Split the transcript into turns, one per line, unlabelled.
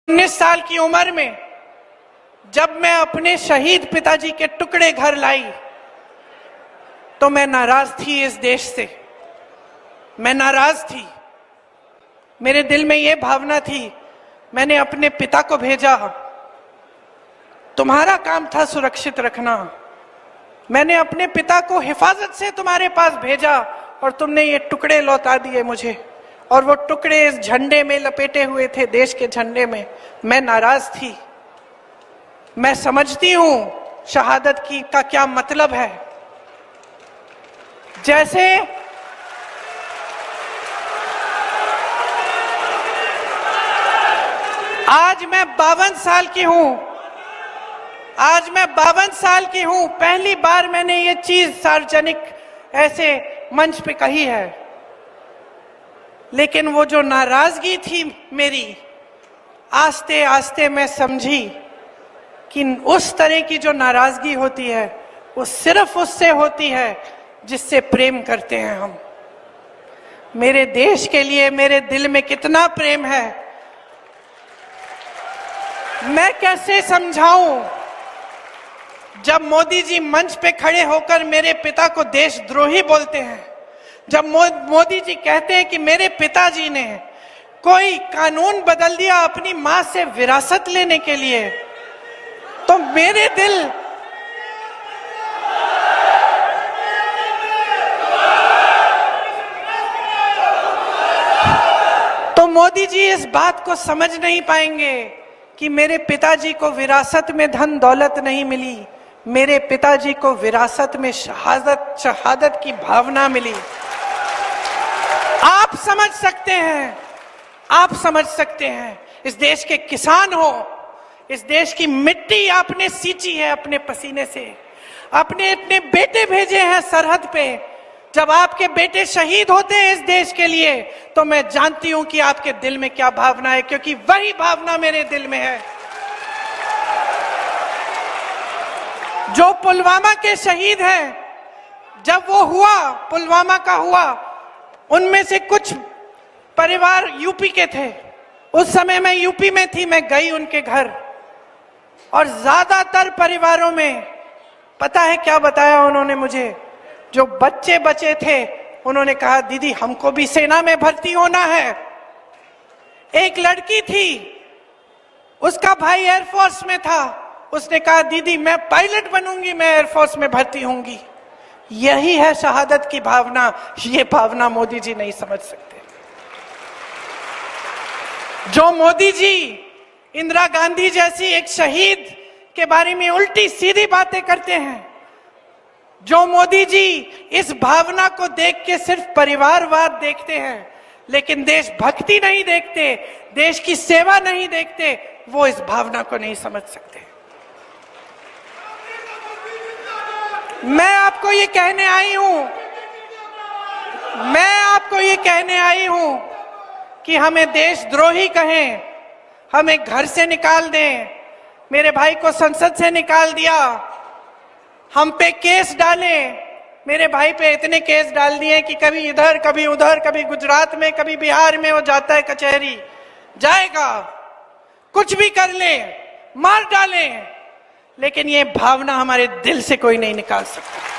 19 साल की उम्र में जब मैं अपने शहीद पिताजी के टुकड़े घर लाई तो मैं नाराज थी इस देश से। मैं नाराज थी। मेरे दिल में यह भावना थी, मैंने अपने पिता को भेजा, तुम्हारा काम था सुरक्षित रखना। मैंने अपने पिता को हिफाजत से तुम्हारे पास भेजा और तुमने ये टुकड़े लौटा दिए मुझे, और वो टुकड़े इस झंडे में लपेटे हुए थे, देश के झंडे में। मैं नाराज थी। मैं समझती हूं शहादत की का क्या मतलब है। जैसे आज मैं 52 साल की हूं, आज मैं 52 साल की हूं, पहली बार मैंने ये चीज सार्वजनिक ऐसे मंच पे कही है। लेकिन वो जो नाराजगी थी मेरी, आस्ते आस्ते मैं समझी कि उस तरह की जो नाराजगी होती है वो सिर्फ उससे होती है जिससे प्रेम करते हैं हम। मेरे देश के लिए मेरे दिल में कितना प्रेम है, मैं कैसे समझाऊं। जब मोदी जी मंच पे खड़े होकर मेरे पिता को देशद्रोही बोलते हैं, जब मोदी जी कहते हैं कि मेरे पिताजी ने कोई कानून बदल दिया अपनी मां से विरासत लेने के लिए, तो मेरे दिल तो मोदी जी इस बात को समझ नहीं पाएंगे कि मेरे पिताजी को विरासत में धन दौलत नहीं मिली, मेरे पिताजी को विरासत में शहादत की भावना मिली। आप समझ सकते हैं, आप समझ सकते हैं। इस देश के किसान हो, इस देश की मिट्टी आपने सींची है अपने पसीने से, अपने इतने बेटे भेजे हैं सरहद पे। जब आपके बेटे शहीद होते हैं इस देश के लिए तो मैं जानती हूं कि आपके दिल में क्या भावना है, क्योंकि वही भावना मेरे दिल में है। जो पुलवामा के शहीद हैं, जब वो हुआ, पुलवामा का हुआ, उनमें से कुछ परिवार यूपी के थे। उस समय मैं यूपी में थी, मैं गई उनके घर, और ज्यादातर परिवारों में पता है क्या बताया उन्होंने मुझे? जो बच्चे बचे थे उन्होंने कहा दीदी हमको भी सेना में भर्ती होना है। एक लड़की थी, उसका भाई एयरफोर्स में था, उसने कहा दीदी मैं पायलट बनूंगी, मैं एयरफोर्स में भर्ती होंगी। यही है शहादत की भावना। ये भावना मोदी जी नहीं समझ सकते। जो मोदी जी इंदिरा गांधी जैसी एक शहीद के बारे में उल्टी सीधी बातें करते हैं, जो मोदी जी इस भावना को देख के सिर्फ परिवारवाद देखते हैं लेकिन देशभक्ति नहीं देखते, देश की सेवा नहीं देखते, वो इस भावना को नहीं समझ सकते। मैं आपको ये कहने आई हूं, मैं आपको ये कहने आई हूं कि हमें देशद्रोही कहें, हमें घर से निकाल दें, मेरे भाई को संसद से निकाल दिया, हम पे केस डाले, मेरे भाई पे इतने केस डाल दिए कि कभी इधर कभी उधर, कभी गुजरात में कभी बिहार में वो जाता है कचहरी, जाएगा, कुछ भी कर ले, मार डालें, लेकिन ये भावना हमारे दिल से कोई नहीं निकाल सकता।